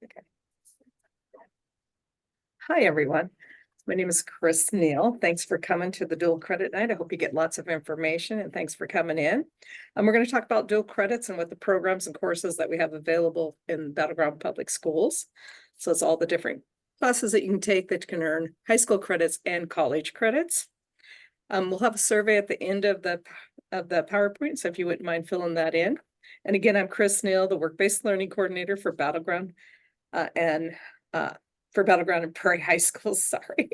Okay. Hi, everyone. My name is Chris Neal. Thanks for coming to the Dual Credit Night. I hope you get lots of information, and thanks for coming in. We're going to talk about dual credits and what the programs and courses that we have available in Battleground Public Schools. So it's all the different classes that you can take that you can earn high school credits and college credits. We'll have a survey at the end of the PowerPoint, so if you wouldn't mind filling that in. And again, I'm Chris Neal, the Work-Based Learning Coordinator for Battleground for Battleground and Prairie High School, sorry.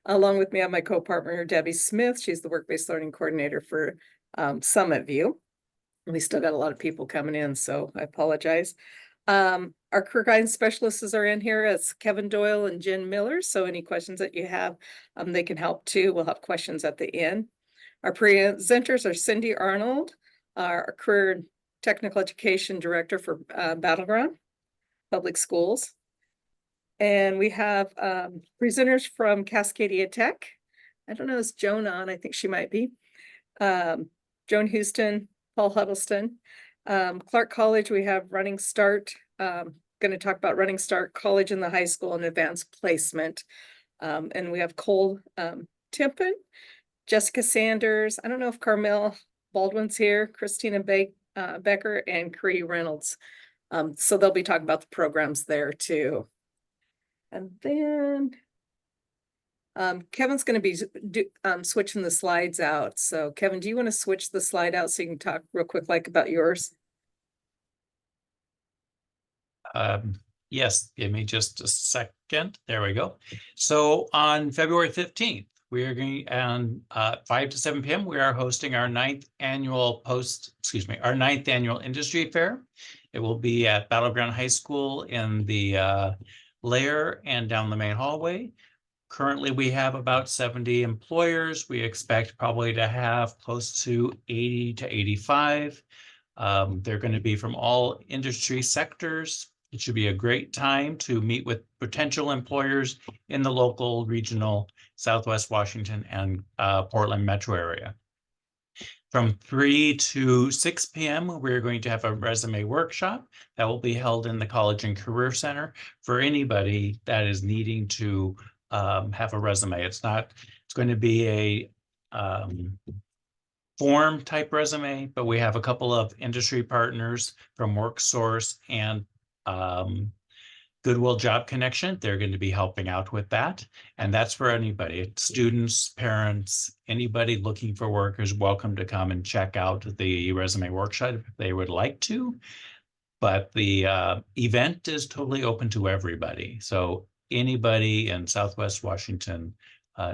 Along with me, I have my co-partner, Debbie Smith. She's the Work-Based Learning Coordinator for Summit View. We still got a lot of people coming in, so I apologize. Our career guidance specialists are in here. It's Kevin Doyle and Jen Miller. So any questions that you have, they can help too. We'll have questions at the end. Our presenters are Cindy Arnold, our Career Technical Education Director for Battleground Public Schools. And we have presenters from Cascadia Tech. I don't know, is Joan on? I think she might be. Joan Houston, Paul Huddleston. Clark College, we have Running Start. Going to talk about Running Start College in the high school and advanced placement. And we have Cole Timpin, Jessica Sanders. I don't know if Carmel Baldwin's here, Christina Becker, and Cree Reynolds. So they'll be talking about the programs there too. And then Kevin's going to be switching the slides out. So Kevin, do you want to switch the slide out so you can talk real quick like about yours? Yes, give me just a second. There we go. So on February 15th, we are going on 5 to 7 p.m. We are hosting our ninth annual industry fair. It will be at Battleground High School in the layer and down the main hallway. Currently, we have about 70 employers. We expect probably to have close to 80 to 85. They're going to be from all industry sectors. It should be a great time to meet with potential employers in the local, regional, Southwest Washington, and Portland metro area. From 3 to 6 p.m., we're going to have a resume workshop that will be held in the College and Career Center for anybody that is needing to have a resume. It's going to be a form type resume, but we have a couple of industry partners from WorkSource and Goodwill Job Connection. They're going to be helping out with that. And that's for anybody, students, parents, anybody looking for work is welcome to come and check out the resume workshop if they would like to. But the event is totally open to everybody. So anybody in Southwest Washington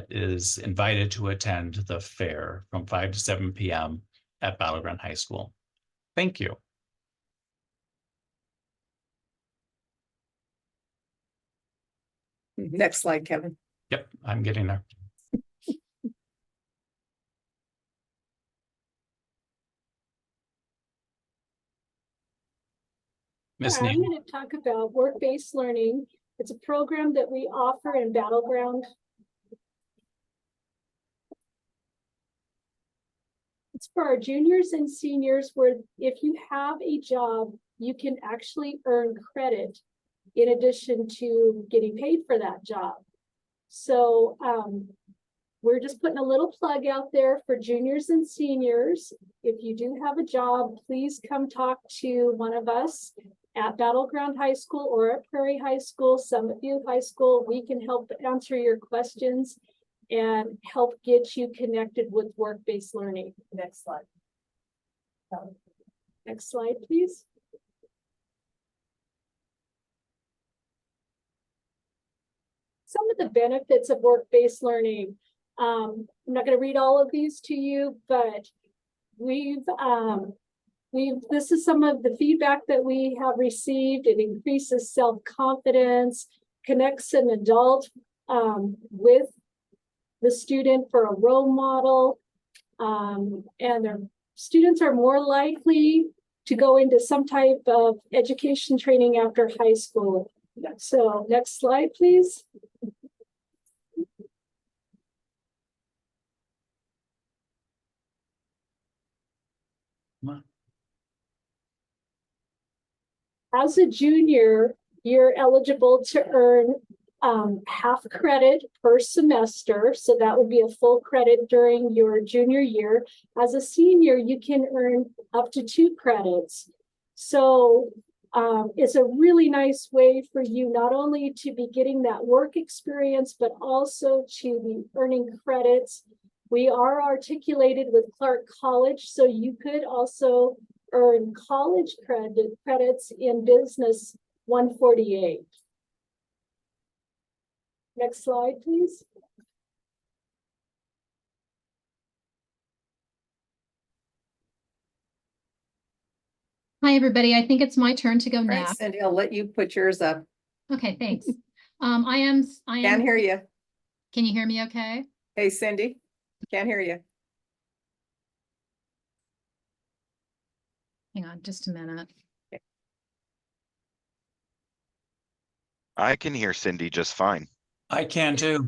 is invited to attend the fair from 5 to 7 p.m. at Battleground High School. Thank you. Next slide, Kevin. Yep, I'm getting there. I'm going to talk about work-based learning. It's a program that we offer in Battleground. It's for our juniors and seniors where if you have a job, you can actually earn credit in addition to getting paid for that job. So we're just putting a little plug out there for juniors and seniors. If you do have a job, please come talk to one of us at Battleground High School or at Prairie High School, Summit View High School. We can help answer your questions and help get you connected with work-based learning. Next slide. Next slide, please. Some of the benefits of work-based learning. I'm not going to read all of these to you, but this is some of the feedback that we have received. It increases self-confidence, connects an adult with the student for a role model, and their students are more likely to go into some type of education training after high school. So next slide, please. As a junior, you're eligible to earn half credit per semester. So that would be a full credit during your junior year. As a senior, you can earn up to 2 credits. So it's a really nice way for you not only to be getting that work experience, but also to be earning credits. We are articulated with Clark College, so you could also earn college credits in Business 148. Next slide, please. Hi, everybody. I think it's my turn to go All right, next. Cindy, I'll let you put yours up. Okay, thanks. I am, Can't hear you. can you hear me okay? Hey, Cindy, can't hear you. Hang on just a minute. I can hear Cindy just fine. I can too.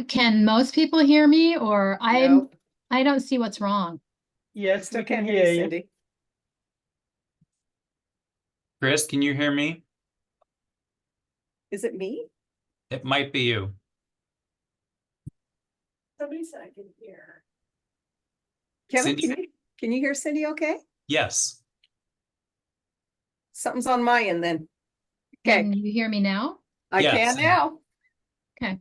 Can most people hear me or No, I don't see what's wrong. I still can't hear you, Cindy. Chris, can you hear me? Is it me? It might be you. Somebody said I can hear. Kevin, Cindy? can you hear Cindy okay? Yes. Something's on my end then. Can Okay, you hear me now? I Yes. can now. Okay.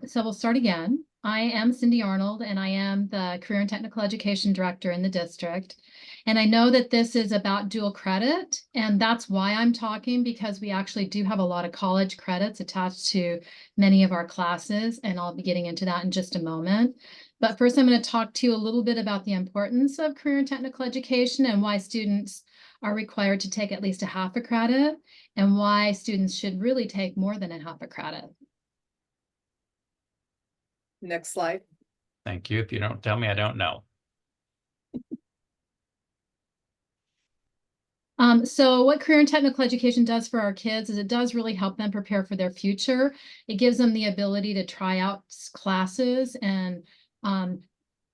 So we'll start again. I am Cindy Arnold, and I am the Career and Technical Education Director in the district. And I know that this is about dual credit, and that's why I'm talking, because we actually do have a lot of college credits attached to many of our classes, and I'll be getting into that in just a moment. But first, I'm going to talk to you a little bit about the importance of career and technical education and why students are required to take at least a half a credit, and why students should really take more than a half a credit. Next slide. Thank you. If you don't tell me, I don't know. So what career and technical education does for our kids is it does really help them prepare for their future. It gives them the ability to try out classes and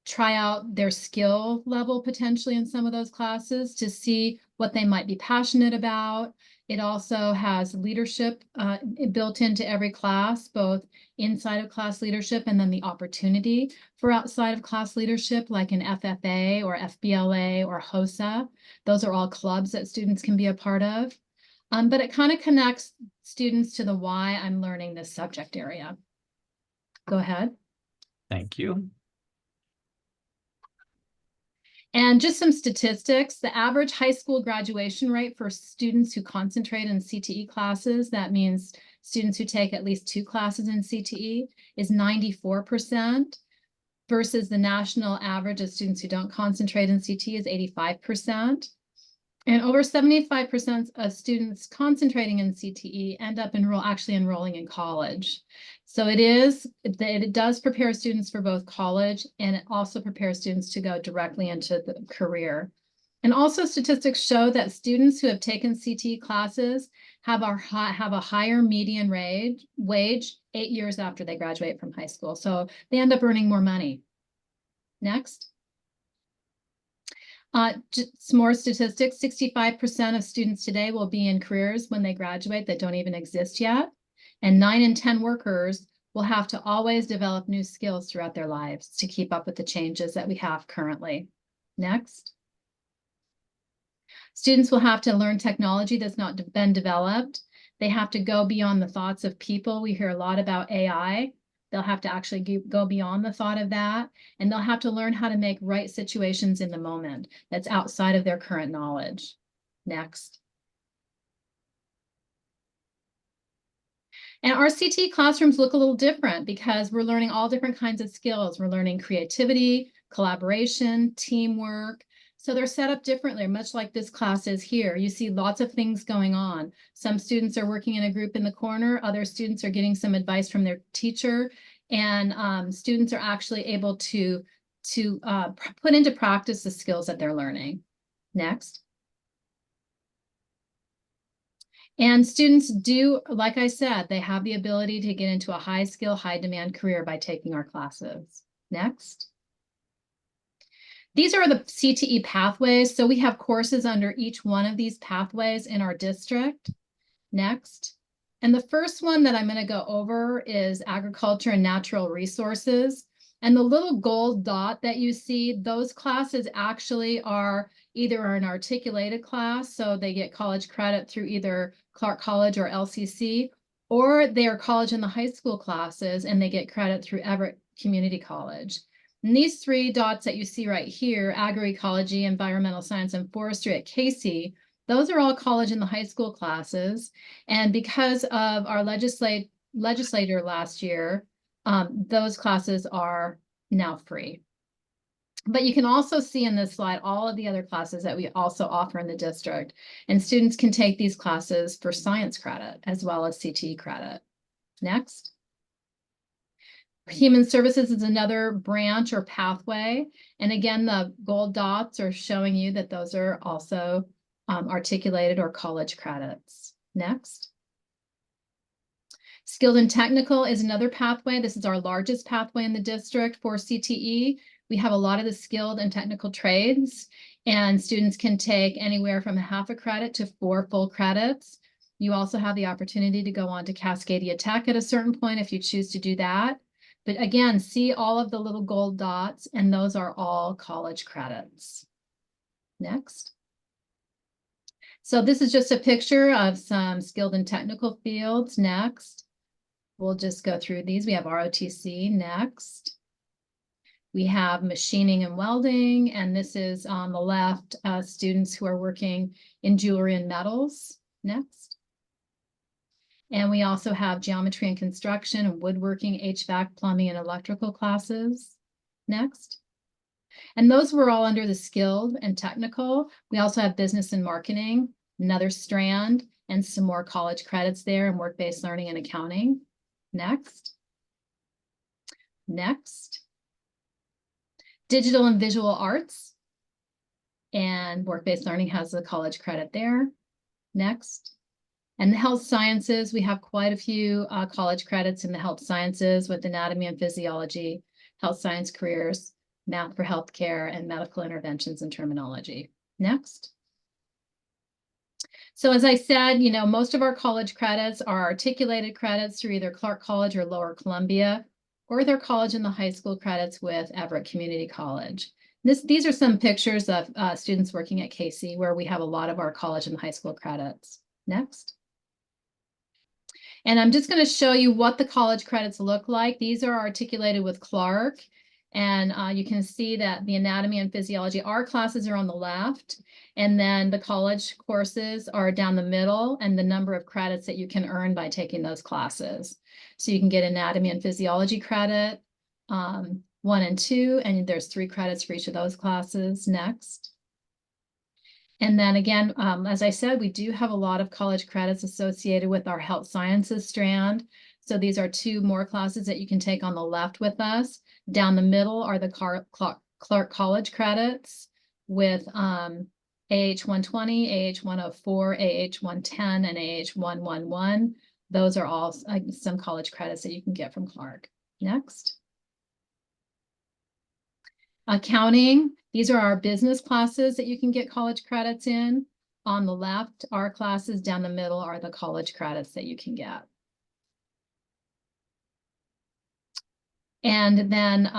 try out their skill level potentially in some of those classes to see what they might be passionate about. It also has leadership built into every class, both inside of class leadership and then the opportunity for outside of class leadership, like an FFA or FBLA or HOSA. Those are all clubs that students can be a part of. But it kind of connects students to the why I'm learning this subject area. Go ahead. Thank you. And just some statistics, the average high school graduation rate for students who concentrate in CTE classes, that means students who take at least 2 classes in CTE, is 94%, versus the national average of students who don't concentrate in CTE is 85%. And over 75% of students concentrating in CTE end up actually enrolling in college. So it does prepare students for both college, and it also prepares students to go directly into the career. And also statistics show that students who have taken CTE classes have a higher median wage 8 years after they graduate from high school. So they end up earning more money. Next. Just some more statistics, 65% of students today will be in careers when they graduate that don't even exist yet. And 9 in 10 workers will have to always develop new skills throughout their lives to keep up with the changes that we have currently. Next. Students will have to learn technology that's not been developed. They have to go beyond the thoughts of people. We hear a lot about AI. They'll have to actually go beyond the thought of that, and they'll have to learn how to make right situations in the moment that's outside of their current knowledge. Next. And our CTE classrooms look a little different because we're learning all different kinds of skills. We're learning creativity, collaboration, teamwork. So they're set up differently, much like this class is here. You see lots of things going on. Some students are working in a group in the corner. Other students are getting some advice from their teacher. And students are actually able to put into practice the skills that they're learning. Next. And students do, like I said, they have the ability to get into a high skill, high demand career by taking our classes. Next. These are the CTE pathways. So we have courses under each one of these pathways in our district. Next. And the first one that I'm going to go over is agriculture and natural resources. And the little gold dot that you see, those classes actually are either an articulated class, so they get college credit through either Clark College or LCC, or they are college and the high school classes and they get credit through Everett Community College. And these three dots that you see right here, agroecology, environmental science, and forestry at Casey, those are all college and the high school classes. And because of our legislator last year, those classes are now free. But you can also see in this slide all of the other classes that we also offer in the district. And students can take these classes for science credit as well as CTE credit. Next. Human services is another branch or pathway. And again, the gold dots are showing you that those are also articulated or college credits. Next. Skilled and technical is another pathway. This is our largest pathway in the district for CTE. We have a lot of the skilled and technical trades, and students can take anywhere from half a credit to 4 full credits. You also have the opportunity to go on to Cascadia Tech at a certain point if you choose to do that. But again, see all of the little gold dots, and those are all college credits. Next. So this is just a picture of some skilled and technical fields. Next. We'll just go through these. We have ROTC. Next. We have machining and welding, and this is on the left, students who are working in jewelry and metals. Next. And we also have geometry and construction and woodworking, HVAC, plumbing, and electrical classes. Next. And those were all under the skilled and technical. We also have business and marketing, another strand, and some more college credits there in work-based learning and accounting. Next. Next. Digital and visual arts, and work-based learning has a college credit there. Next. And the health sciences, we have quite a few college credits in the health sciences with anatomy and physiology, health science careers, math for healthcare, and medical interventions and terminology. Next. So as I said, you know, most of our college credits are articulated credits through either Clark College or Lower Columbia, or their college and the high school credits with Everett Community College. These are some pictures of students working at Casey, where we have a lot of our college and high school credits. Next. And I'm just going to show you what the college credits look like. These are articulated with Clark. And you can see that the anatomy and physiology, our classes are on the left. And then the college courses are down the middle, and the number of credits that you can earn by taking those classes. So you can get anatomy and physiology credit, 1 and 2, and there's 3 credits for each of those classes. Next. And then again, as I said, we do have a lot of college credits associated with our health sciences strand. So these are 2 more classes that you can take on the left with us. Down the middle are the Clark College credits with AH 120, AH 104, AH 110, and AH 111. Those are all some college credits that you can get from Clark. Next. Accounting. These are our business classes that you can get college credits in. On the left, our classes. Down the middle are the college credits that you can get. And then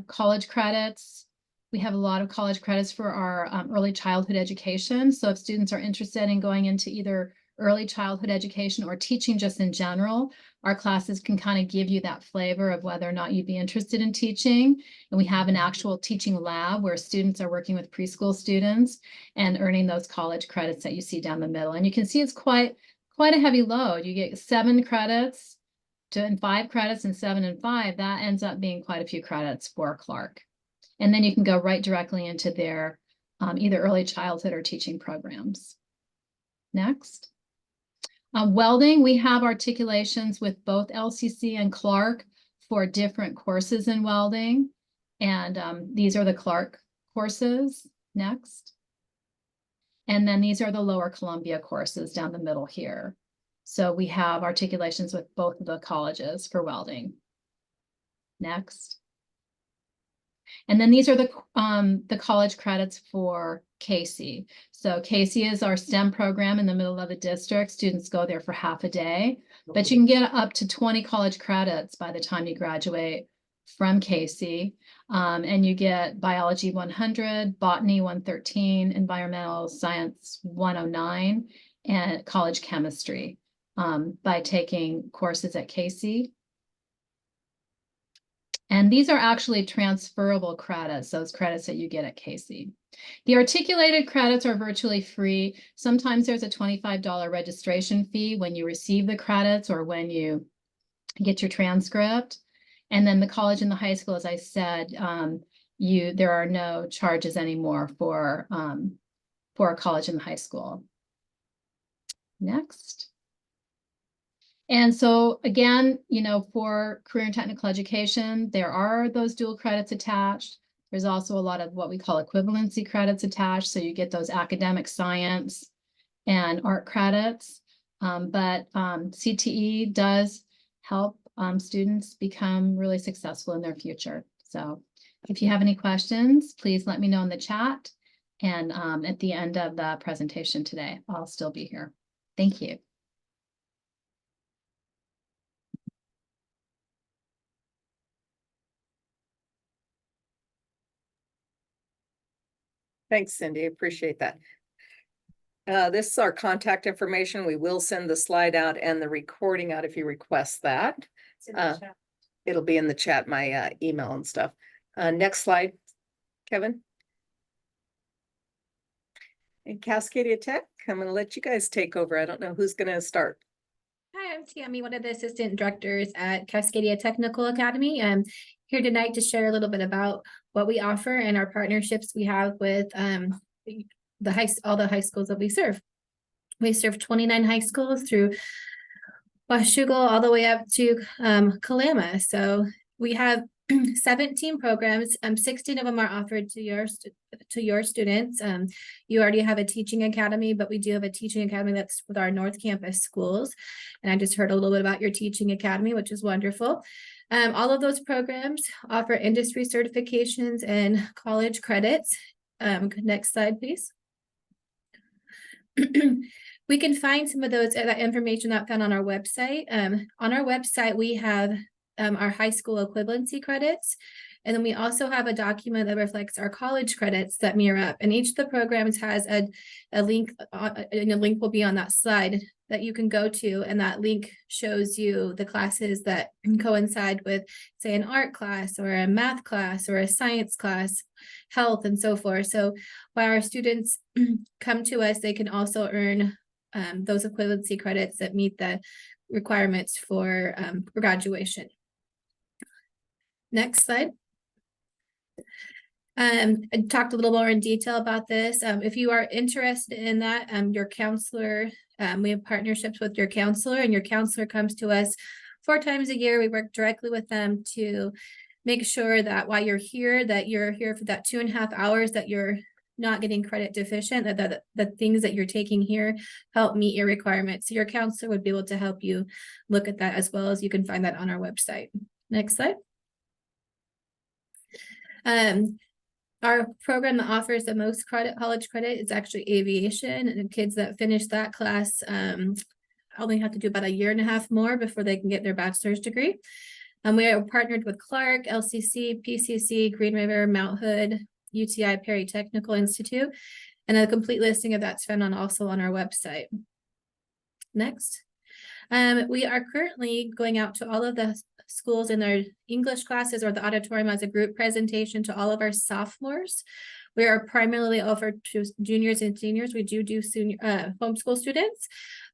college credits. We have a lot of college credits for our early childhood education. So if students are interested in going into either early childhood education or teaching just in general, our classes can kind of give you that flavor of whether or not you'd be interested in teaching. And we have an actual teaching lab where students are working with preschool students and earning those college credits that you see down the middle. And you can see it's quite a heavy load. You get 7 credits and 5 credits and 7 and 5. That ends up being quite a few credits for Clark. And then you can go right directly into their either early childhood or teaching programs. Next. Welding, we have articulations with both LCC and Clark for different courses in welding. And these are the Clark courses. Next. And then these are the Lower Columbia courses down the middle here. So we have articulations with both of the colleges for welding. Next. And then these are the college credits for Casey. So Casey is our STEM program in the middle of the district. Students go there for half a day, but you can get up to 20 college credits by the time you graduate from Casey. And you get biology 100, botany 113, environmental science 109, and college chemistry by taking courses at Casey. And these are actually transferable credits, those credits that you get at Casey. The articulated credits are virtually free. Sometimes there's a $25 registration fee when you receive the credits or when you get your transcript. And then the college and the high school, as I said, there are no charges anymore for a college and high school. Next. And so again, for career and technical education, there are those dual credits attached. There's also a lot of what we call equivalency credits attached. So you get those academic science and art credits. But CTE does help students become really successful in their future. So if you have any questions, please let me know in the chat. And at the end of the presentation today, I'll still be here. Thank you. Thanks, Cindy. Appreciate that. This is our contact information. We will send the slide out and the recording out if you request that. It'll be in the chat, my email and stuff. Next slide, Kevin. And Cascadia Tech, I'm going to let you guys take over. I don't know who's going to start. Hi, I'm Tammy, one of the assistant directors at Cascadia Technical Academy. I'm here tonight to share a little bit about what we offer and our partnerships we have with all the high schools that we serve. We serve 29 high schools through Washougal all the way up to Kalama. So we have 17 programs. 16 of them are offered to your students. You already have a teaching academy, but we do have a teaching academy that's with our North Campus schools. And I just heard a little bit about your teaching academy, which is wonderful. All of those programs offer industry certifications and college credits. Next slide, please. We can find some of that information that found on our website. On our website, we have our high school equivalency credits. And then we also have a document that reflects our college credits that mirror up. And each of the programs has a link, and a link will be on that slide that you can go to. And that link shows you the classes that coincide with, say, an art class or a math class or a science class, health, and so forth. So while our students come to us, they can also earn those equivalency credits that meet the requirements for graduation. Next slide. I talked a little more in detail about this. If you are interested in that, your counselor, we have partnerships with your counselor, and your counselor comes to us 4 times a year. We work directly with them to make sure that while you're here for that 2.5 hours, that you're not getting credit deficient, that the things that you're taking here help meet your requirements. So your counselor would be able to help you look at that, as well as you can find that on our website. Next slide. Our program that offers the most college credit is actually aviation, and the kids that finish that class only have to do about 1.5 years more before they can get their bachelor's degree. We are partnered with Clark, LCC, PCC, Green River, Mount Hood, UTI Perry Technical Institute, and a complete listing of that's found also on our website. Next. We are currently going out to all of the schools in their English classes or the auditorium as a group presentation to all of our sophomores. We are primarily offered to juniors and seniors. We do senior homeschool students,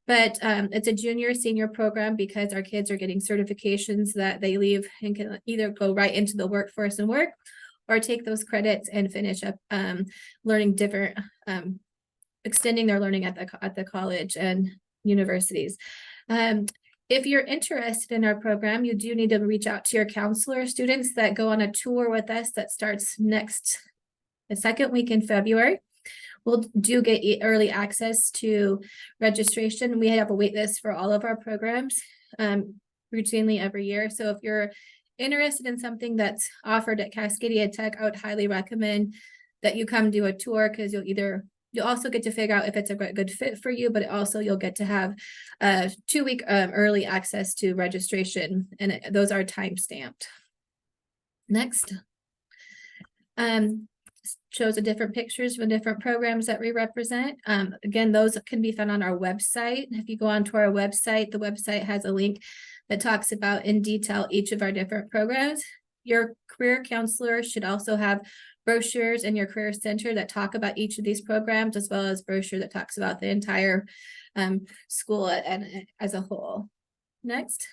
but it's a junior senior program because our kids are getting certifications that they leave and can either go right into the workforce and work, or take those credits and finish up learning different, extending their learning at the college and universities. If you're interested in our program, you do need to reach out to your counselor. Students that go on a tour with us that starts the second week in February, we'll get early access to registration. We have a wait list for all of our programs routinely every year. So if you're interested in something that's offered at Cascadia Tech, I would highly recommend that you come do a tour, because you'll also get to figure out if it's a good fit for you, but also you'll get to have 2-week early access to registration, and those are time stamped. Next. Shows the different pictures for different programs that we represent. Again, those can be found on our website. If you go onto our website, the website has a link that talks about in detail each of our different programs. Your career counselor should also have brochures in your career center that talk about each of these programs, as well as brochure that talks about the entire school and as a whole. Next.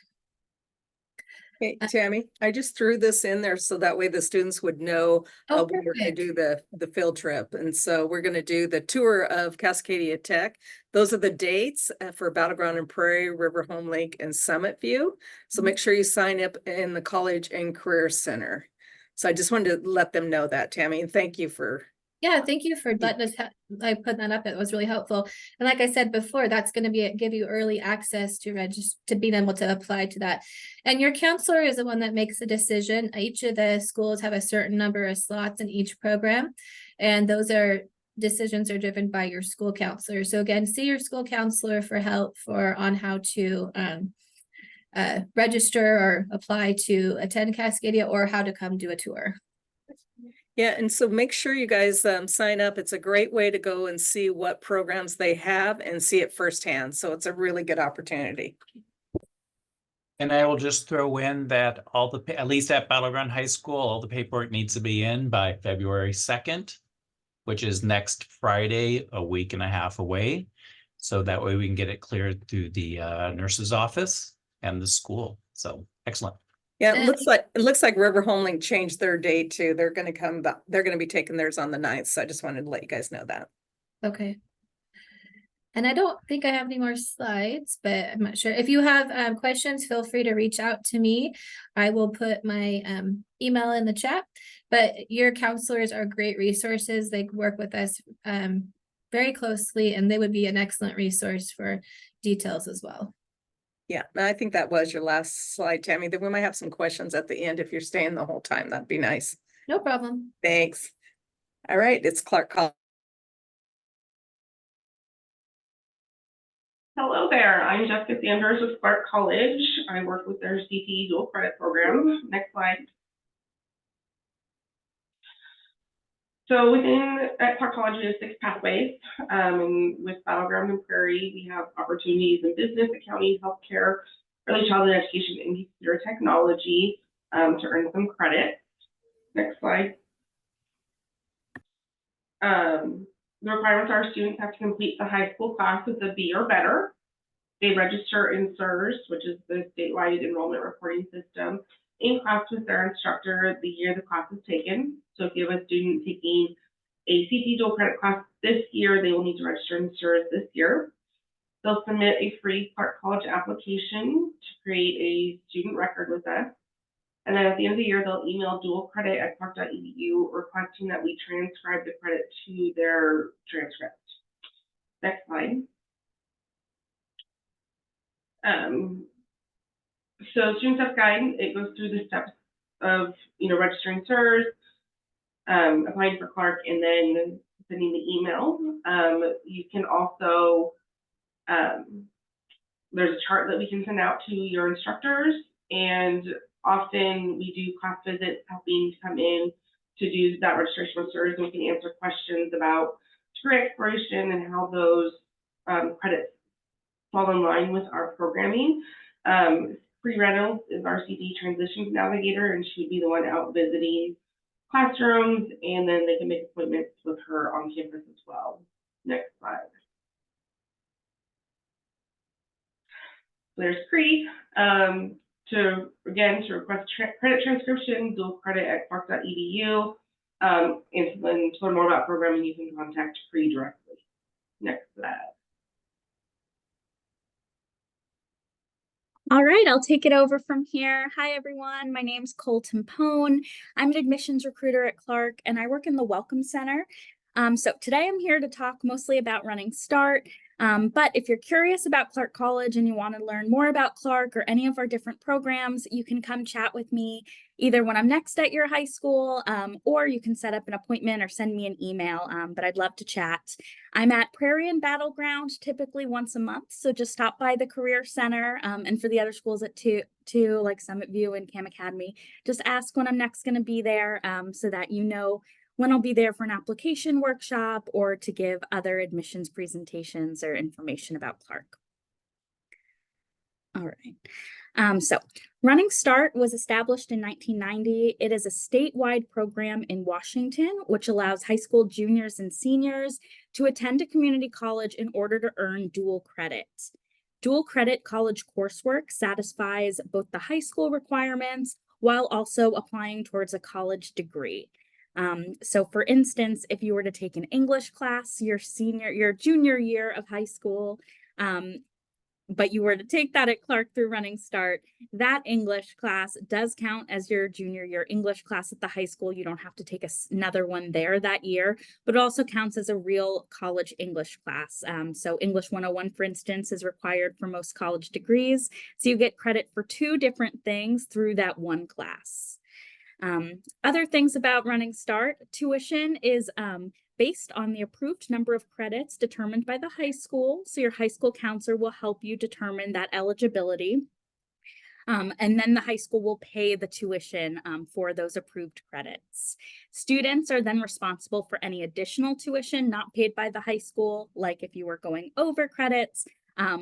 Hey, Tammy, I just threw this in there so that way the students would know Oh, when we're gonna perfect. do the field trip. And so we're gonna do the tour of Cascadia Tech. Those are the dates for Battleground and Prairie, River Home Lake, and Summit View. So make sure you sign up in the College and Career Center. So I just wanted to let them know that, Tammy, and thank you for. Yeah, thank you for letting us like put that up. It was really helpful. And like I said before, that's going to give you early access to register, to being able to apply to that. And your counselor is the one that makes the decision. Each of the schools have a certain number of slots in each program, and those decisions are driven by your school counselor. So again, see your school counselor for help on how to register or apply to attend Cascadia, or how to come do a tour. Yeah, and so make sure you guys sign up. It's a great way to go and see what programs they have and see it firsthand. So it's a really good opportunity. And I will just throw in that at least at Battleground High School, all the paperwork needs to be in by February 2nd, which is next Friday, a week and a half away. So that way we can get it cleared through the nurse's office and the school. So excellent. Yeah, it looks like River Home Link changed their date too. They're gonna come back, they're gonna be taking theirs on the 9th. So I just wanted to let you guys know that. Okay. And I don't think I have any more slides, but I'm not sure. If you have questions, feel free to reach out to me. I will put my email in the chat, but your counselors are great resources. They work with us very closely, and they would be an excellent resource for details as well. Yeah, I think that was your last slide, Tammy. Then we might have some questions at the end. If you're staying the whole time, that'd be nice. No problem. Thanks. All right, it's Clark College. Hello there, I'm Jessica Sanders with Clark College. I work with their CTE Dual Credit program. Next slide. So at Clark College, we have 6 pathways. And with Battleground and Prairie, we have opportunities in business, accounting, healthcare, early childhood education, and computer technology to earn some credit. Next slide. The requirements are students have to complete the high school class with a B or better. They register in SERS, which is the statewide enrollment reporting system, in class with their instructor the year the class is taken. So if you have a student taking a CTE Dual Credit class this year, they will need to register in SERS this year. They'll submit a free Clark College application to create a student record with us. And then at the end of the year, they'll email dualcredit@clark.edu requesting that we transcribe the credit to their transcript. Next slide. So Student Step Guide, it goes through the steps of registering SERS, applying for Clark, and then sending the email. You can also there's a chart that we can send out to your instructors, and often we do class visits helping to come in to do that registration with SERS, and we can answer questions about degree exploration and how those credits fall in line with our programming. Bree Reynolds is our CTE Transitions Navigator, and she would be the one out visiting classrooms, and then they can make appointments with her on campus as well. Next slide. There's Cree. To request credit transcription, dualcredit@clark.edu. And then to learn more about programming, you can contact Cree directly. Next slide. All right, I'll take it over from here. Hi, everyone. My name's Colton Pone. I'm an admissions recruiter at Clark, and I work in the Welcome Center. So today I'm here to talk mostly about Running Start. But if you're curious about Clark College and you want to learn more about Clark or any of our different programs, you can come chat with me either when I'm next at your high school, or you can set up an appointment or send me an email, but I'd love to chat. I'm at Prairie and Battleground typically once a month, so just stop by the Career Center, and for the other schools at two like Summit View and Cam Academy, just ask when I'm next going to be there, so that you know when I'll be there for an application workshop or to give other admissions presentations or information about Clark. All right. So Running Start was established in 1990. It is a statewide program in Washington, which allows high school juniors and seniors to attend a community college in order to earn dual credit. Dual credit college coursework satisfies both the high school requirements while also applying towards a college degree. So for instance, if you were to take an English class your junior year of high school, but you were to take that at Clark through Running Start, that English class does count as your junior year English class at the high school. You don't have to take another one there that year, but it also counts as a real college English class. So English 101, for instance, is required for most college degrees. So you get credit for two different things through that one class. Other things about Running Start, tuition is based on the approved number of credits determined by the high school. So your high school counselor will help you determine that eligibility. And then the high school will pay the tuition for those approved credits. Students are then responsible for any additional tuition not paid by the high school, like if you were going over credits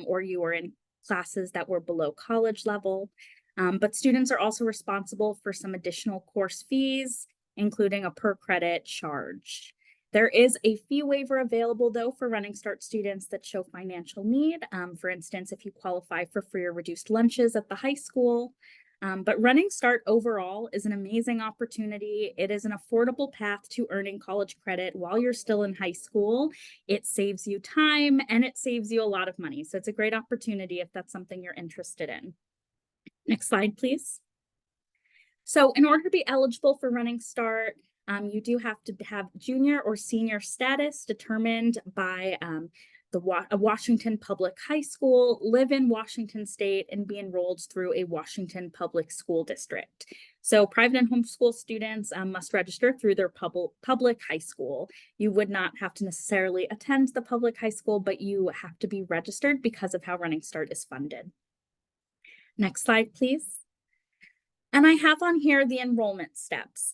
or you were in classes that were below college level. But students are also responsible for some additional course fees, including a per credit charge. There is a fee waiver available, though, for Running Start students that show financial need. For instance, if you qualify for free or reduced lunches at the high school. But Running Start overall is an amazing opportunity. It is an affordable path to earning college credit while you're still in high school. It saves you time and it saves you a lot of money. So it's a great opportunity if that's something you're interested in. Next slide, please. So in order to be eligible for Running Start, you do have to have junior or senior status determined by a Washington public high school, live in Washington state, and be enrolled through a Washington public school district. So private and homeschool students must register through their public high school. You would not have to necessarily attend the public high school, but you have to be registered because of how Running Start is funded. Next slide, please. And I have on here the enrollment steps.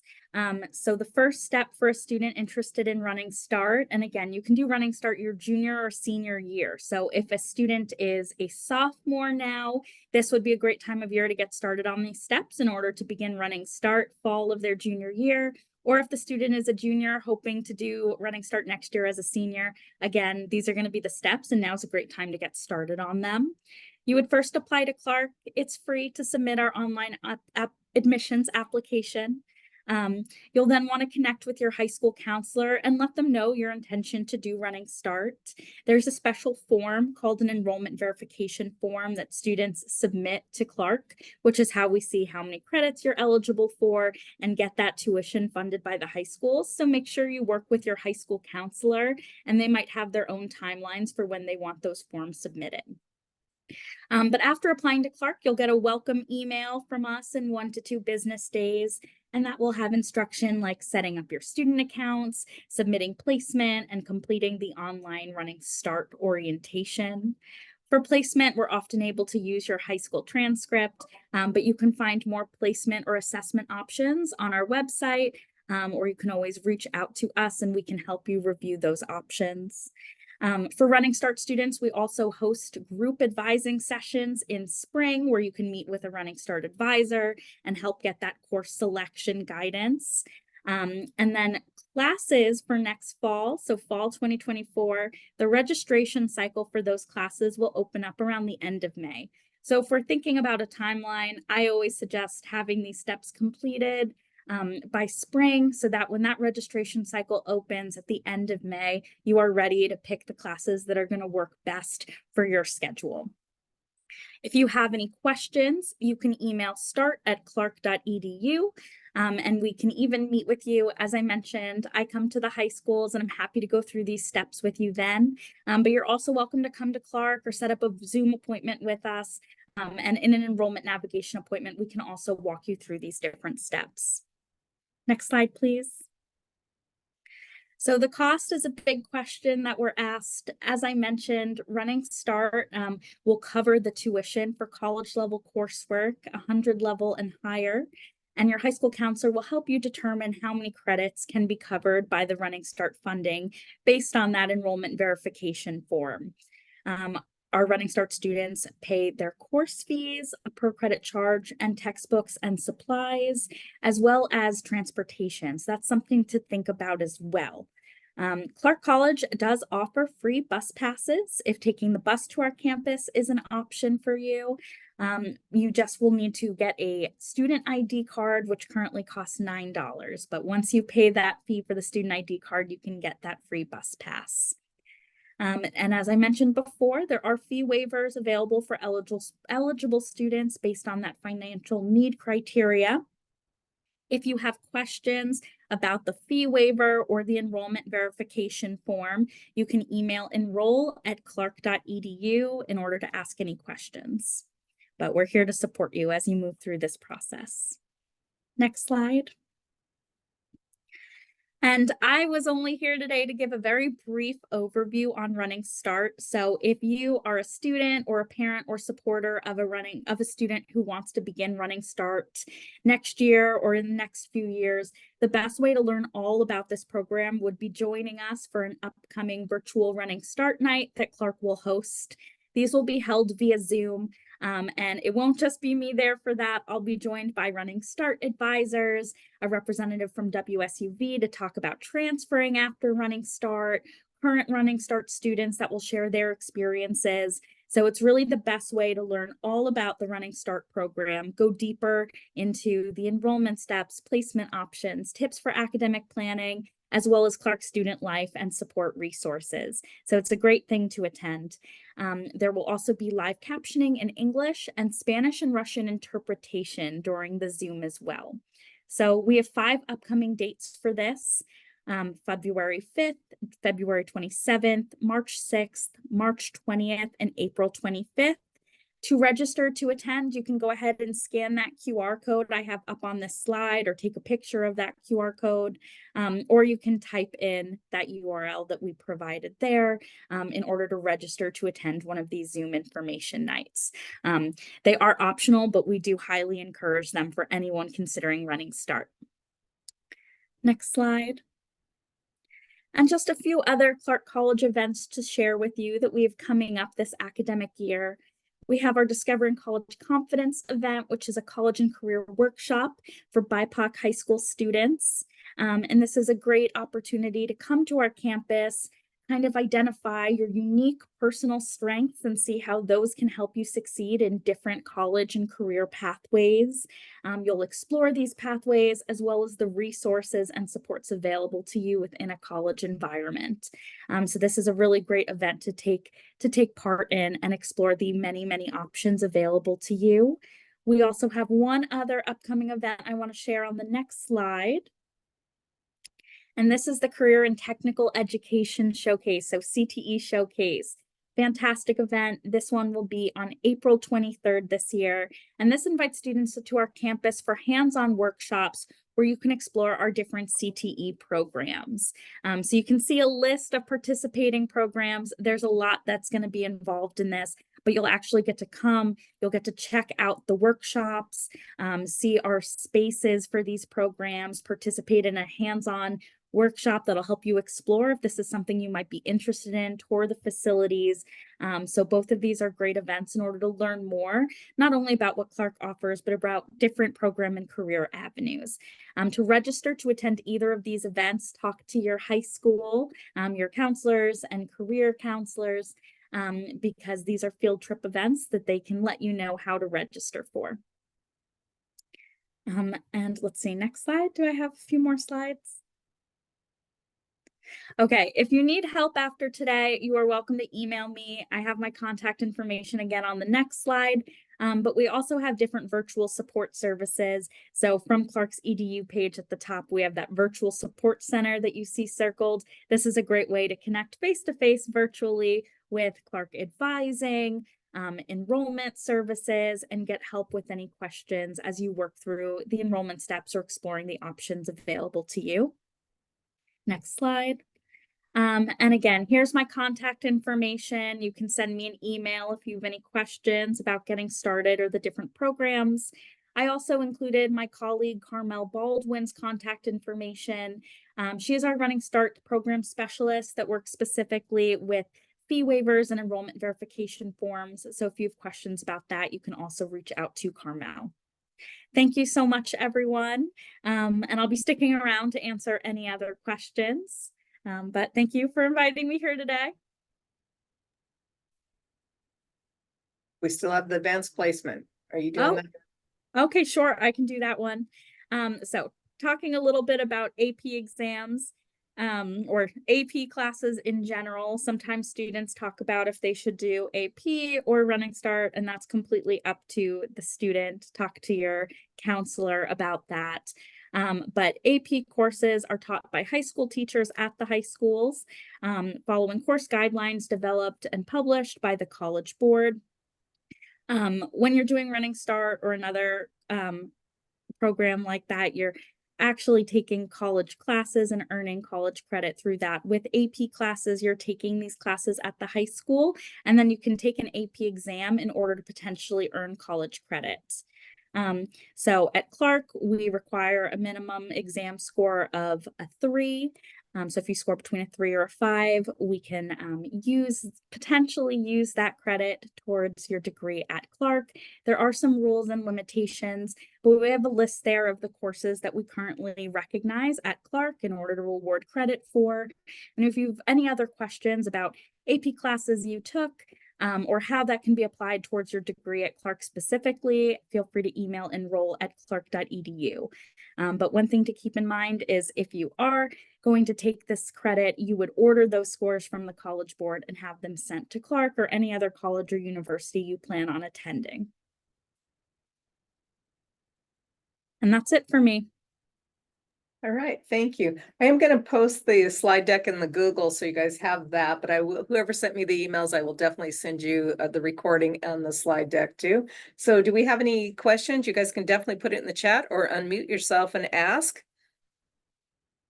So the first step for a student interested in Running Start, and again, you can do Running Start your junior or senior year. So if a student is a sophomore now, this would be a great time of year to get started on these steps in order to begin Running Start fall of their junior year. Or if the student is a junior hoping to do Running Start next year as a senior, again, these are going to be the steps, and now's a great time to get started on them. You would first apply to Clark. It's free to submit our online admissions application. You'll then want to connect with your high school counselor and let them know your intention to do Running Start. There's a special form called an enrollment verification form that students submit to Clark, which is how we see how many credits you're eligible for and get that tuition funded by the high school. So make sure you work with your high school counselor, and they might have their own timelines for when they want those forms submitted. But after applying to Clark, you'll get a welcome email from us in 1 to 2 business days, and that will have instruction like setting up your student accounts, submitting placement, and completing the online Running Start orientation. For placement, we're often able to use your high school transcript, but you can find more placement or assessment options on our website, or you can always reach out to us and we can help you review those options. For Running Start students, we also host group advising sessions in spring where you can meet with a Running Start advisor and help get that course selection guidance. And then classes for next fall, so fall 2024, the registration cycle for those classes will open up around the end of May. So if we're thinking about a timeline, I always suggest having these steps completed by spring, so that when that registration cycle opens at the end of May, you are ready to pick the classes that are going to work best for your schedule. If you have any questions, you can email start@clark.edu. And we can even meet with you. As I mentioned, I come to the high schools and I'm happy to go through these steps with you then. But you're also welcome to come to Clark or set up a Zoom appointment with us. And in an enrollment navigation appointment, we can also walk you through these different steps. Next slide, please. So the cost is a big question that we're asked. As I mentioned, Running Start will cover the tuition for college level coursework, 100 level and higher. And your high school counselor will help you determine how many credits can be covered by the Running Start funding based on that enrollment verification form. Our Running Start students pay their course fees, a per credit charge, and textbooks and supplies, as well as transportation. So that's something to think about as well. Clark College does offer free bus passes if taking the bus to our campus is an option for you. You just will need to get a student ID card, which currently costs $9. But once you pay that fee for the student ID card, you can get that free bus pass. And as I mentioned before, there are fee waivers available for eligible students based on that financial need criteria. If you have questions about the fee waiver or the enrollment verification form, you can email enroll@clark.edu in order to ask any questions. But we're here to support you as you move through this process. Next slide. And I was only here today to give a very brief overview on Running Start. So if you are a student or a parent or supporter of a student who wants to begin Running Start next year or in the next few years, the best way to learn all about this program would be joining us for an upcoming virtual Running Start night that Clark will host. These will be held via Zoom. And it won't just be me there for that. I'll be joined by Running Start advisors, a representative from WSUV to talk about transferring after Running Start, current Running Start students that will share their experiences. So it's really the best way to learn all about the Running Start program, go deeper into the enrollment steps, placement options, tips for academic planning, as well as Clark student life and support resources. So it's a great thing to attend. There will also be live captioning in English and Spanish and Russian interpretation during the Zoom as well. So we have 5 upcoming dates for this. February 5th, February 27th, March 6th, March 20th, and April 25th. To register to attend, you can go ahead and scan that QR code I have up on this slide or take a picture of that QR code, or you can type in that URL that we provided there in order to register to attend one of these Zoom information nights. They are optional, but we do highly encourage them for anyone considering Running Start. Next slide. And just a few other Clark College events to share with you that we have coming up this academic year. We have our Discovering College Confidence event, which is a college and career workshop for BIPOC high school students. And this is a great opportunity to come to our campus, kind of identify your unique personal strengths and see how those can help you succeed in different college and career pathways. You'll explore these pathways as well as the resources and supports available to you within a college environment. So this is a really great event to take part in and explore the many, many options available to you. We also have one other upcoming event I want to share on the next slide. And this is the Career and Technical Education Showcase, so CTE Showcase. Fantastic event. This one will be on April 23rd this year. And this invites students to our campus for hands-on workshops where you can explore our different CTE programs. So you can see a list of participating programs. There's a lot that's going to be involved in this, but you'll actually get to come, you'll get to check out the workshops, see our spaces for these programs, participate in a hands-on workshop that'll help you explore if this is something you might be interested in, tour the facilities. So both of these are great events in order to learn more, not only about what Clark offers, but about different program and career avenues. To register to attend either of these events, talk to your high school, your counselors and career counselors, because these are field trip events that they can let you know how to register for. And let's see, next slide. Do I have a few more slides? Okay, if you need help after today, you are welcome to email me. I have my contact information again on the next slide. But we also have different virtual support services. So from Clark's EDU page at the top, we have that virtual support center that you see circled. This is a great way to connect face-to-face virtually with Clark advising, enrollment services, and get help with any questions as you work through the enrollment steps or exploring the options available to you. Next slide. And again, here's my contact information. You can send me an email if you have any questions about getting started or the different programs. I also included my colleague Carmel Baldwin's contact information. She is our Running Start program specialist that works specifically with fee waivers and enrollment verification forms. So if you have questions about that, you can also reach out to Carmel. Thank you so much, everyone. And I'll be sticking around to answer any other questions. But thank you for inviting me here today. We still have the advanced placement. Are you doing that? Okay, sure. I can do that one. So talking a little bit about AP exams, or AP classes in general. Sometimes students talk about if they should do AP or Running Start, and that's completely up to the student. Talk to your counselor about that. But AP courses are taught by high school teachers at the high schools, following course guidelines developed and published by the College Board. When you're doing Running Start or another program like that, you're actually taking college classes and earning college credit through that. With AP classes, you're taking these classes at the high school, and then you can take an AP exam in order to potentially earn college credit. So at Clark, we require a minimum exam score of a 3. So if you score between a 3 or a 5, we can potentially use that credit towards your degree at Clark. There are some rules and limitations, but we have a list there of the courses that we currently recognize at Clark in order to award credit for. And if you have any other questions about AP classes you took, or how that can be applied towards your degree at Clark specifically, feel free to email enroll@clark.edu. But one thing to keep in mind is if you are going to take this credit, you would order those scores from the College Board and have them sent to Clark or any other college or university you plan on attending. And that's it for me. All right, thank you. I am going to post the slide deck in the Google so you guys have that, but whoever sent me the emails, I will definitely send you the recording and the slide deck too. So do we have any questions? You guys can definitely put it in the chat or unmute yourself and ask.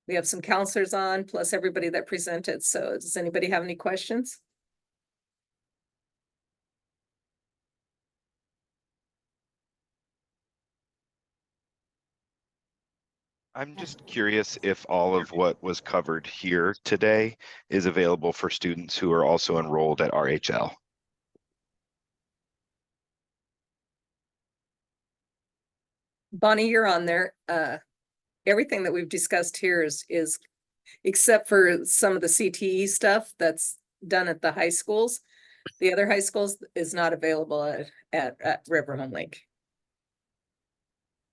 We have some counselors on, plus everybody that presented. So does anybody have any questions? I'm just curious if all of what was covered here today is available for students who are also enrolled at RHL. Bonnie, you're on there. Everything that we've discussed here is except for some of the CTE stuff that's done at the high schools. The other high schools is not available at River Home Lake.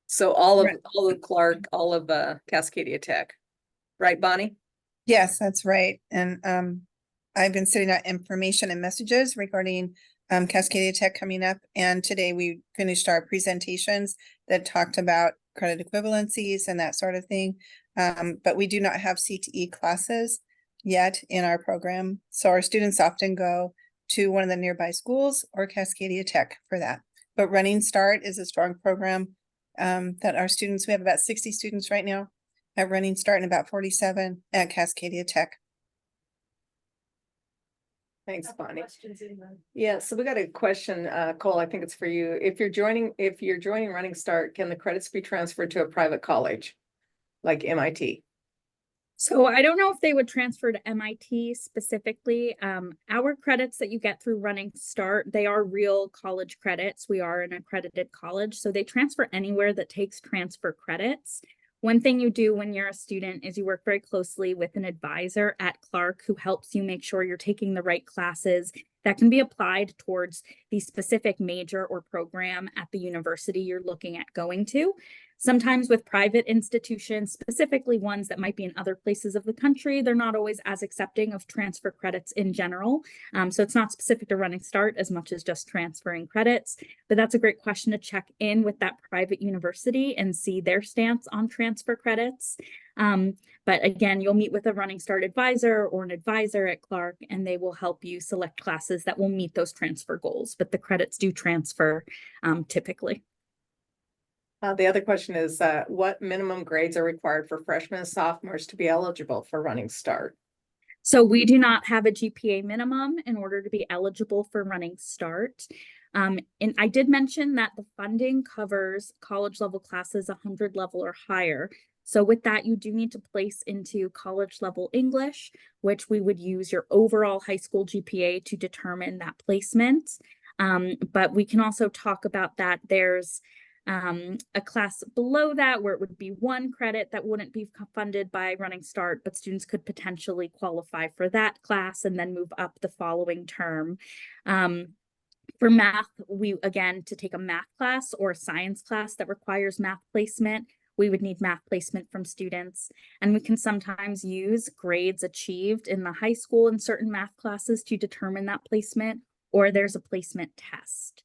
So all of Clark, all of Cascadia Tech, right, Bonnie? Yes, that's right. And I've been sending out information and messages regarding Cascadia Tech coming up. And today we finished our presentations that talked about credit equivalencies and that sort of thing. But we do not have CTE classes yet in our program. So our students often go to one of the nearby schools or Cascadia Tech for that. But Running Start is a strong program that our students, we have about 60 students right now at Running Start and about 47 at Cascadia Tech. Thanks, Bonnie. Yeah, so we got a question, Cole, I think it's for you. If you're joining Running Start, can the credits be transferred to a private college like MIT? So I don't know if they would transfer to MIT specifically. Our credits that you get through Running Start, they are real college credits. We are an accredited college, so they transfer anywhere that takes transfer credits. One thing you do when you're a student is you work very closely with an advisor at Clark who helps you make sure you're taking the right classes that can be applied towards the specific major or program at the university you're looking at going to. Sometimes with private institutions, specifically ones that might be in other places of the country, they're not always as accepting of transfer credits in general. So it's not specific to Running Start as much as just transferring credits, but that's a great question to check in with that private university and see their stance on transfer credits. But again, you'll meet with a Running Start advisor or an advisor at Clark, and they will help you select classes that will meet those transfer goals, but the credits do transfer typically. The other question is, what minimum grades are required for freshmen and sophomores to be eligible for Running Start? So we do not have a GPA minimum in order to be eligible for Running Start. And I did mention that the funding covers college level classes 100 level or higher. So with that, you do need to place into college level English, which we would use your overall high school GPA to determine that placement. But we can also talk about that. There's a class below that where it would be 1 credit that wouldn't be funded by Running Start, but students could potentially qualify for that class and then move up the following term. For math, to take a math class or a science class that requires math placement, we would need math placement from students. And we can sometimes use grades achieved in the high school in certain math classes to determine that placement, or there's a placement test.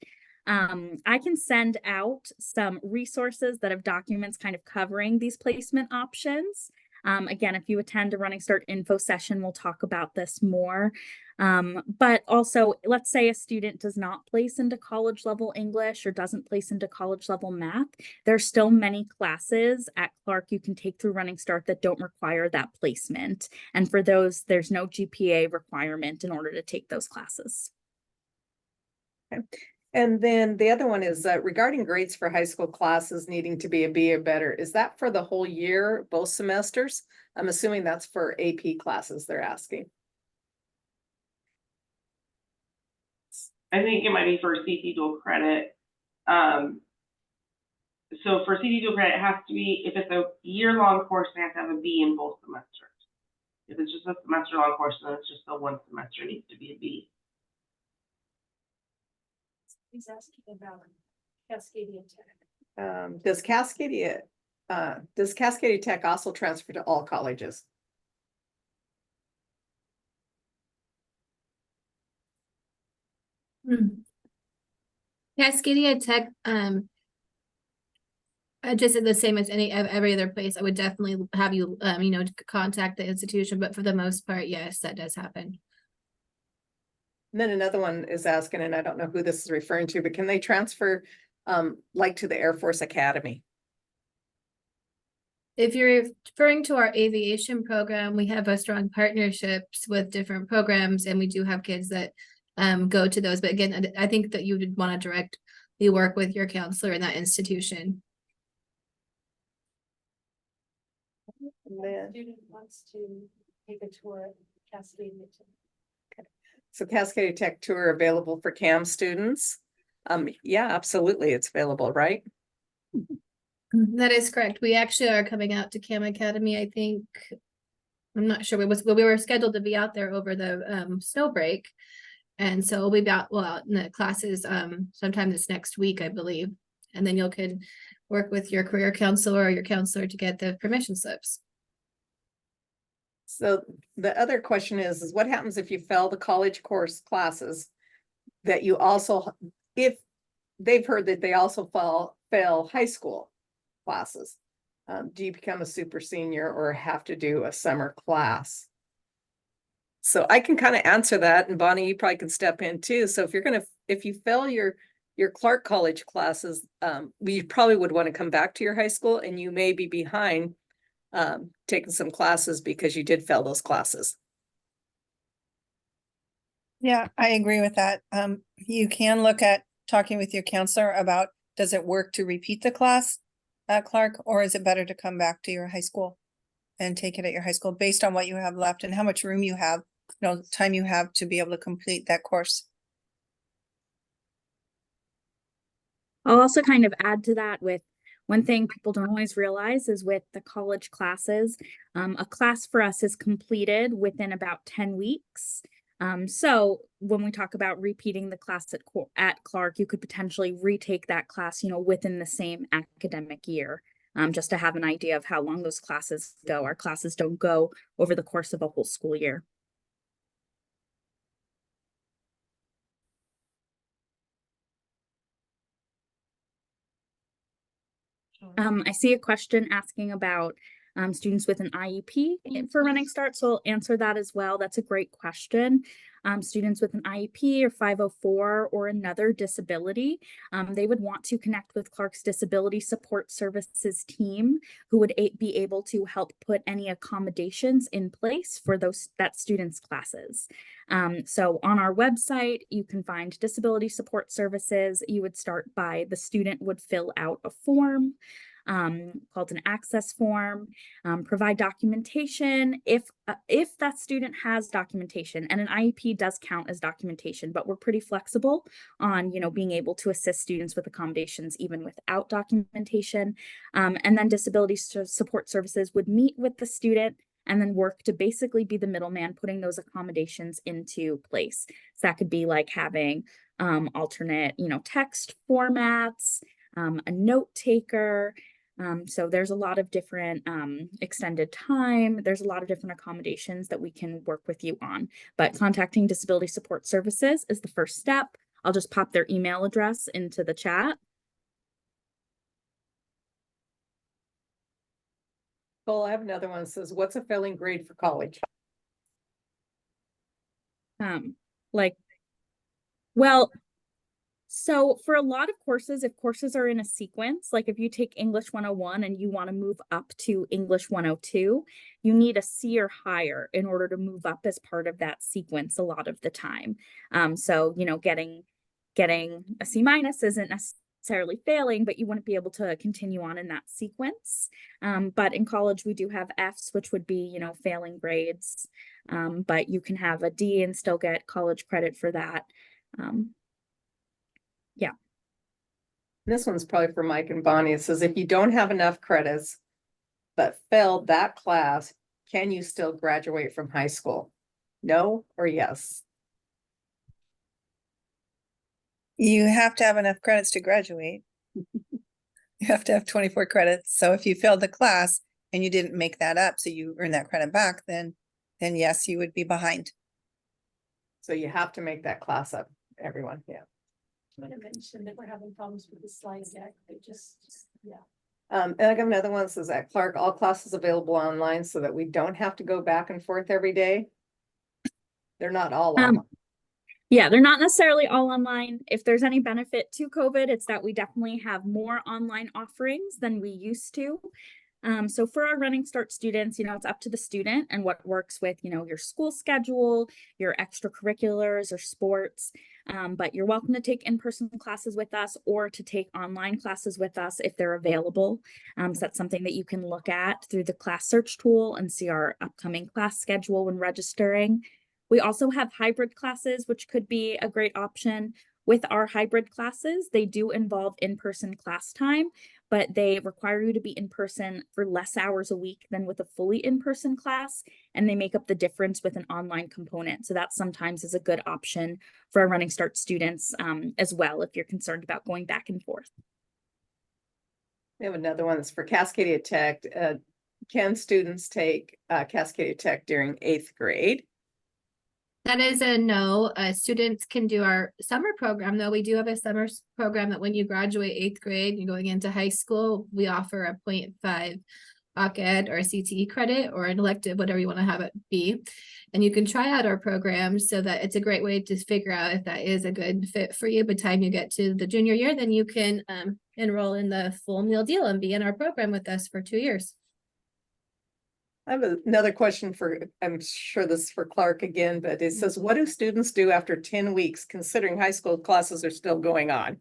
I can send out some resources that have documents kind of covering these placement options. Again, if you attend a Running Start info session, we'll talk about this more. But also, let's say a student does not place into college level English or doesn't place into college level math. There's still many classes at Clark you can take through Running Start that don't require that placement. And for those, there's no GPA requirement in order to take those classes. Okay. And then the other one is regarding grades for high school classes needing to be a B or better. Is that for the whole year, both semesters? I'm assuming that's for AP classes they're asking. I think it might be for CT dual credit. So for CT dual credit, it has to be, if it's a year-long course, they have to have a B in both semesters. If it's just a semester-long course, then it's just the 1 semester needs to be a B. He's asking about Cascadia Tech. Does Cascadia Tech also transfer to all colleges? Cascadia Tech, just the same as every other place, I would definitely have you, contact the institution, but for the most part, yes, that does happen. And then another one is asking, and I don't know who this is referring to, but can they transfer like to the Air Force Academy? If you're referring to our aviation program, we have a strong partnerships with different programs, and we do have kids that go to those. But again, I think that you would want to directly work with your counselor in that institution. And then, Student wants to take a tour at Cascadia Tech. so Cascadia Tech tour available for CAM students? Yeah, absolutely. It's available, right? That is correct. We actually are coming out to CAM Academy. I think, I'm not sure, we were scheduled to be out there over the snow break. And so we'll be out in the classes sometime this next week, I believe. And then you can work with your career counselor or your counselor to get the permission slips. So the other question is what happens if you fail the college course classes that you also, if they've heard that they also fail high school classes? Do you become a super senior or have to do a summer class? So I can kind of answer that, and Bonnie, you probably can step in too. So if you fail your Clark College classes, you probably would want to come back to your high school, and you may be behind taking some classes because you did fail those classes. Yeah, I agree with that. You can look at talking with your counselor about, does it work to repeat the class at Clark, or is it better to come back to your high school and take it at your high school based on what you have left and how much room you have, time you have to be able to complete that course. I'll also kind of add to that with one thing people don't always realize is with the college classes, a class for us is completed within about 10 weeks. So when we talk about repeating the class at Clark, you could potentially retake that class, within the same academic year. just to have an idea of how long those classes go. Our classes don't go over the course of a whole school year. I see a question asking about students with an IEP for Running Start, so I'll answer that as well. That's a great question. Students with an IEP or 504 or another disability, they would want to connect with Clark's Disability Support Services team, who would be able to help put any accommodations in place for that student's classes. So on our website, you can find Disability Support Services. You would start by the student would fill out a form called an access form, provide documentation if that student has documentation, and an IEP does count as documentation, but we're pretty flexible on, being able to assist students with accommodations even without documentation. And then Disability Support Services would meet with the student and then work to basically be the middleman, putting those accommodations into place. So that could be like having alternate, text formats, a note taker. So there's a lot of different extended time. There's a lot of different accommodations that we can work with you on. But contacting Disability Support Services is the first step. I'll just pop their email address into the chat. Cole, I have another one that says, what's a failing grade for college? So for a lot of courses, if courses are in a sequence, like if you take English 101 and you want to move up to English 102, you need a C or higher in order to move up as part of that sequence a lot of the time. So, getting a C- isn't necessarily failing, but you wouldn't be able to continue on in that sequence. But in college, we do have Fs, which would be, failing grades. But you can have a D and still get college credit for that. Yeah. This one's probably for Mike and Bonnie. It says, if you don't have enough credits, but failed that class, can you still graduate from high school? No or yes? You have to have enough credits to graduate. You have to have 24 credits. So if you failed the class and you didn't make that up, so you earn that credit back, then yes, you would be behind. So you have to make that class up, everyone. Yeah. I'm gonna mention that we're having problems with the slide deck. Yeah. And I got another one that says at Clark, all classes available online so that we don't have to go back and forth every day. They're not all online. Yeah, they're not necessarily all online. If there's any benefit to COVID, it's that we definitely have more online offerings than we used to. So for our Running Start students, it's up to the student and what works with, your school schedule, your extracurriculars or sports. But you're welcome to take in-person classes with us or to take online classes with us if they're available. So that's something that you can look at through the class search tool and see our upcoming class schedule when registering. We also have hybrid classes, which could be a great option. With our hybrid classes, they do involve in-person class time, but they require you to be in person for less hours a week than with a fully in-person class, and they make up the difference with an online component. So that sometimes is a good option for our Running Start students as well, if you're concerned about going back and forth. We have another one that's for Cascadia Tech. Can students take Cascadia Tech during 8th grade? That is a no. Students can do our summer program, though. We do have a summer program that when you graduate 8th grade, you're going into high school, we offer a 0.5 OC-Ed or a CTE credit or an elective, whatever you want to have it be. And you can try out our program so that it's a great way to figure out if that is a good fit for you. By the time you get to the junior year, then you can enroll in the full meal deal and be in our program with us for 2 years. I have another question I'm sure this is for Clark again, but it says, what do students do after 10 weeks, considering high school classes are still going on?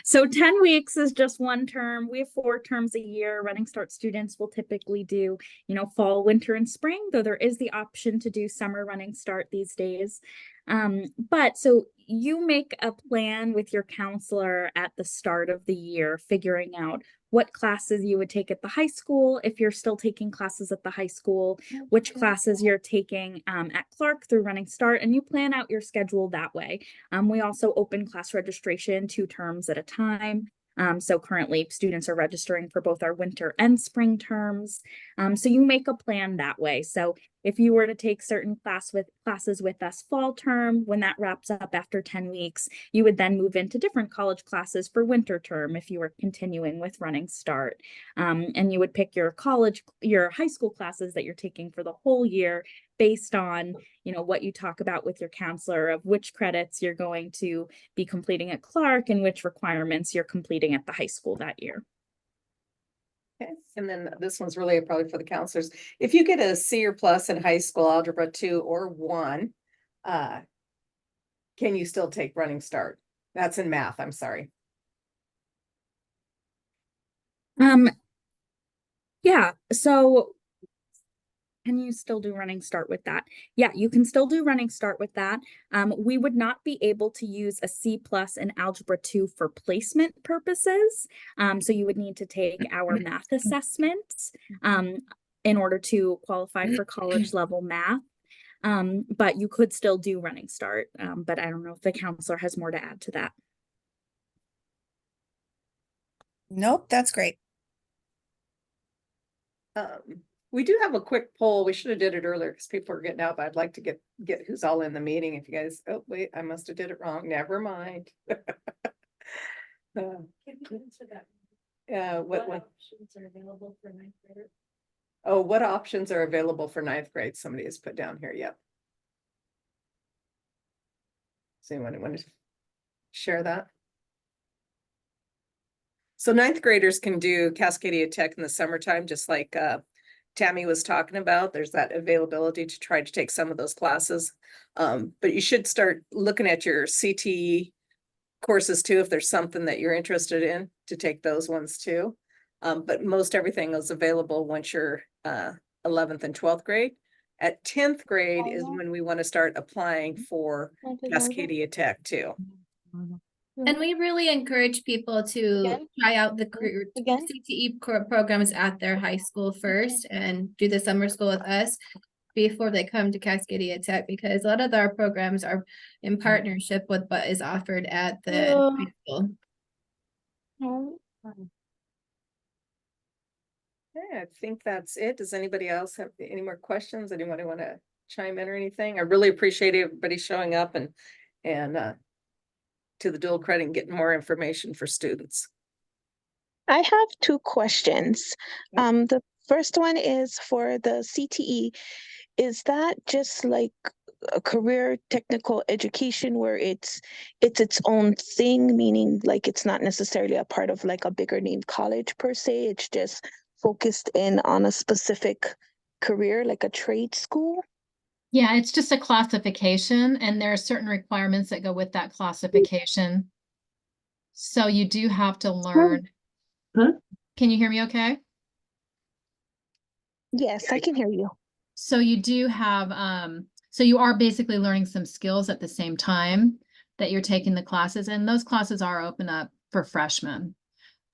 So 10 weeks is just one term. We have 4 terms a year. Running Start students will typically do, fall, winter, and spring, though there is the option to do summer Running Start these days. But so you make a plan with your counselor at the start of the year, figuring out what classes you would take at the high school, if you're still taking classes at the high school, which classes you're taking at Clark through Running Start, and you plan out your schedule that way. We also open class registration 2 terms at a time. So currently students are registering for both our winter and spring terms. So you make a plan that way. So if you were to take certain classes with us fall term, when that wraps up after 10 weeks, you would then move into different college classes for winter term if you were continuing with Running Start. And you would pick your high school classes that you're taking for the whole year based on, what you talk about with your counselor of which credits you're going to be completing at Clark and which requirements you're completing at the high school that year. Okay, and then this one's really probably for the counselors. If you get a C or plus in high school algebra 2 or 1, can you still take Running Start? That's in math, I'm sorry. Yeah, so can you still do Running Start with that? Yeah, you can still do Running Start with that. We would not be able to use a C plus in Algebra 2 for placement purposes. So you would need to take our math assessments in order to qualify for college level math. But you could still do Running Start. But I don't know if the counselor has more to add to that. Nope, that's great. We do have a quick poll. We should have did it earlier because people are getting out, but I'd like to get who's all in the meeting. If you guys, oh wait, I must have did it wrong. Never mind. Can you answer that? What Options are available for ninth graders? Oh, what options are available for ninth grade? Somebody has put down here. Yep. Does anyone want to share that? So ninth graders can do Cascadia Tech in the summertime, just like Tammy was talking about. There's that availability to try to take some of those classes. But you should start looking at your CTE courses too, if there's something that you're interested in, to take those ones too. But most everything is available once you're 11th and 12th grade. At 10th grade is when we want to start applying for Cascadia Tech too. And we really encourage people to try out the CTE programs at their high school first and do the summer school with us before they come to Cascadia Tech, because a lot of our programs are in partnership with what is offered at the high school. Yeah, I think that's it. Does anybody else have any more questions? Anybody want to chime in or anything? I really appreciate everybody showing up and to the dual credit and getting more information for students. I have two questions. The first one is for the CTE. Is that just like a career technical education where it's its own thing, meaning like it's not necessarily a part of like a bigger name college per se, it's just focused in on a specific career, like a trade school? Yeah, it's just a classification, and there are certain requirements that go with that classification. So you do have to learn. Can you hear me okay? Yes, I can hear you. So you do have, so you are basically learning some skills at the same time that you're taking the classes, and those classes are open up for freshmen.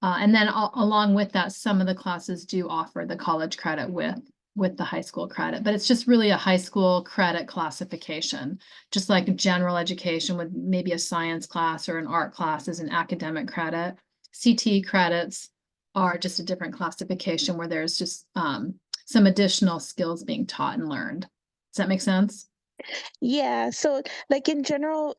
And then along with that, some of the classes do offer the college credit with the high school credit, but it's just really a high school credit classification, just like general education with maybe a science class or an art class is an academic credit. CTE credits are just a different classification where there's just some additional skills being taught and learned. Does that make sense? Yeah, so like in general,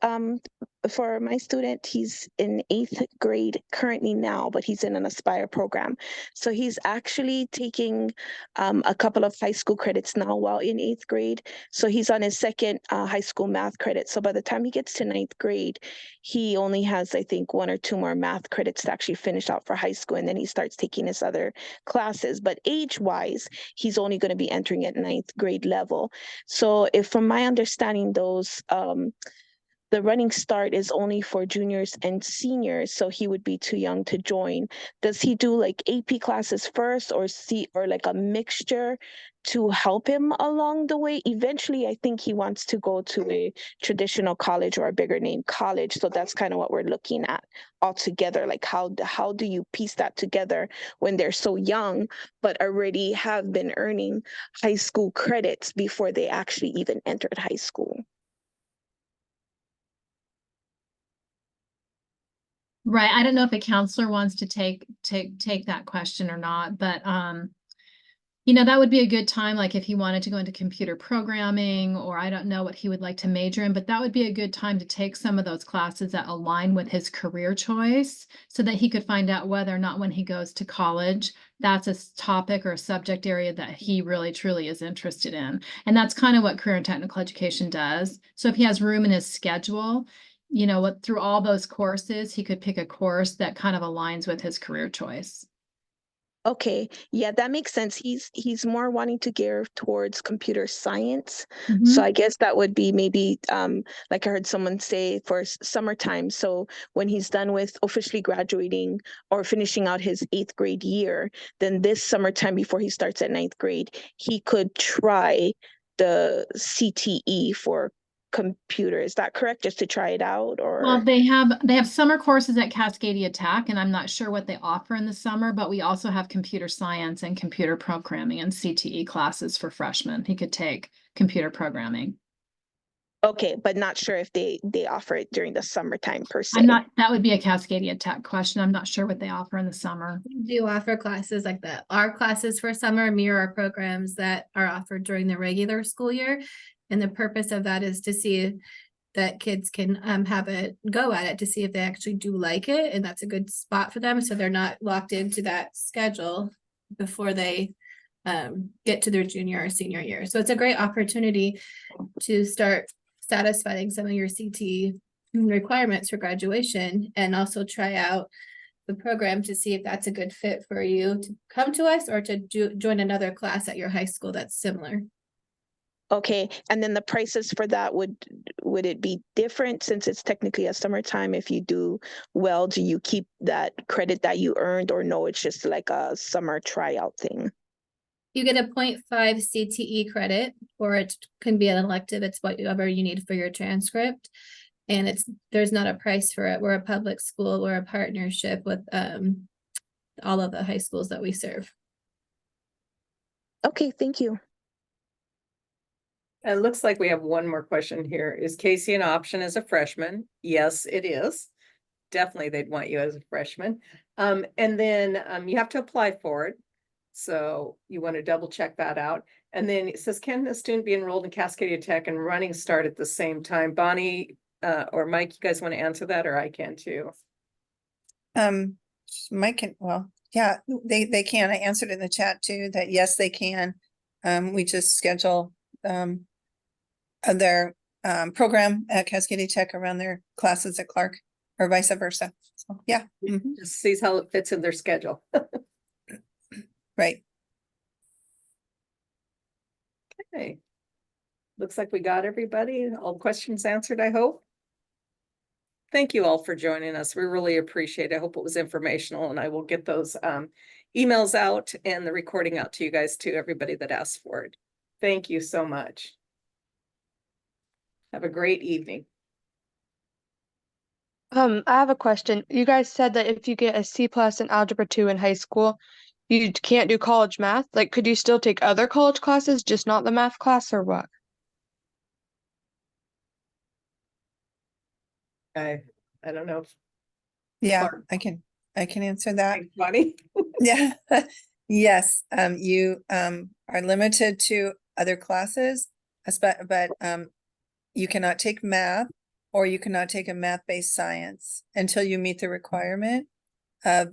for my student, he's in 8th grade currently now, but he's in an Aspire program. So he's actually taking a couple of high school credits now while in 8th grade. So he's on his second high school math credit. So by the time he gets to 9th grade, he only has, I think, 1 or 2 more math credits to actually finish out for high school. And then he starts taking his other classes. But age-wise, he's only going to be entering at 9th grade level. So if from my understanding, those the Running Start is only for juniors and seniors, so he would be too young to join. Does he do like AP classes first, or like a mixture to help him along the way? Eventually, I think he wants to go to a traditional college or a bigger name college. So that's kind of what we're looking at altogether. Like how do you piece that together when they're so young, but already have been earning high school credits before they actually even entered high school? Right. I don't know if a counselor wants to take that question or not, but you know, that would be a good time, like if he wanted to go into computer programming, or I don't know what he would like to major in, but that would be a good time to take some of those classes that align with his career choice so that he could find out whether or not when he goes to college, that's a topic or a subject area that he really truly is interested in. And that's kind of what career and technical education does. So if he has room in his schedule, you know, what through all those courses, he could pick a course that kind of aligns with his career choice. Okay, yeah, that makes sense. He's more wanting to gear towards computer science. Mhm. So I guess that would be maybe like I heard someone say for summertime. So when he's done with officially graduating or finishing out his 8th grade year, then this summertime before he starts at 9th grade, he could try the CTE for computer. Is that correct? Just to try it out, Well, or? they have summer courses at Cascadia Tech, and I'm not sure what they offer in the summer, but we also have computer science and computer programming and CTE classes for freshmen. He could take computer programming. Okay, but not sure if they offer it during the summertime per se. That would be a Cascadia Tech question. I'm not sure what they offer in the summer. We do offer classes like that. Our classes for summer mirror our programs that are offered during the regular school year. And the purpose of that is to see that kids can have a go at it to see if they actually do like it. And that's a good spot for them. So they're not locked into that schedule before they get to their junior or senior year. So it's a great opportunity to start satisfying some of your CT requirements for graduation and also try out the program to see if that's a good fit for you to come to us or to join another class at your high school that's similar. Okay, and then the prices for that would it be different since it's technically a summertime? If you do well, do you keep that credit that you earned, or no, it's just like a summer tryout thing? You get a 0.5 CTE credit, or it can be an elective. It's whatever you need for your transcript. And there's not a price for it. We're a public school. We're a partnership with all of the high schools that we serve. Okay, thank you. It looks like we have one more question here. Is Casey an option as a freshman? Yes, it is. Definitely they'd want you as a freshman. And then you have to apply for it. So you want to double check that out. And then it says, can a student be enrolled in Cascadia Tech and running start at the same time? Bonnie or Mike, you guys want to answer that, or I can too? Mike can, well, yeah, they can. I answered in the chat too, that yes, they can. We just schedule their program at Cascadia Tech around their classes at Clark or vice versa. So yeah. Mhm. Just sees how it fits in their schedule. Right. Okay. Looks like we got everybody, all questions answered, I hope. Thank you all for joining us. We really appreciate it. I hope it was informational, and I will get those emails out and the recording out to you guys too, everybody that asked for it. Thank you so much. Have a great evening. I have a question. You guys said that if you get a C+ in Algebra 2 in high school, you can't do college math. Like, could you still take other college classes, just not the math class, or what? I don't know. Yeah, Clark. I can answer that. Thanks, Bonnie. Yeah. Yes, you are limited to other classes, but you cannot take math, or you cannot take a math-based science until you meet the requirement of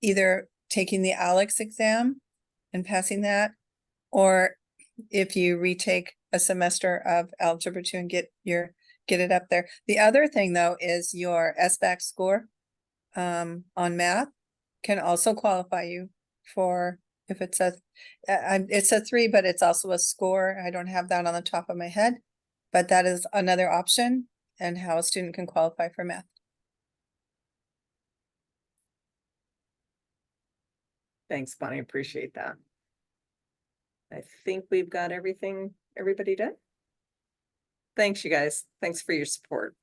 either taking the ALEX exam and passing that, or if you retake a semester of Algebra 2 and get it up there. The other thing though is your SBAC score on math can also qualify you for, if it's a 3, but it's also a score. I don't have that on the top of my head, but that is another option and how a student can qualify for math. Thanks, Bonnie. Appreciate that. I think we've got everybody done. Thanks, you guys. Thanks for your support.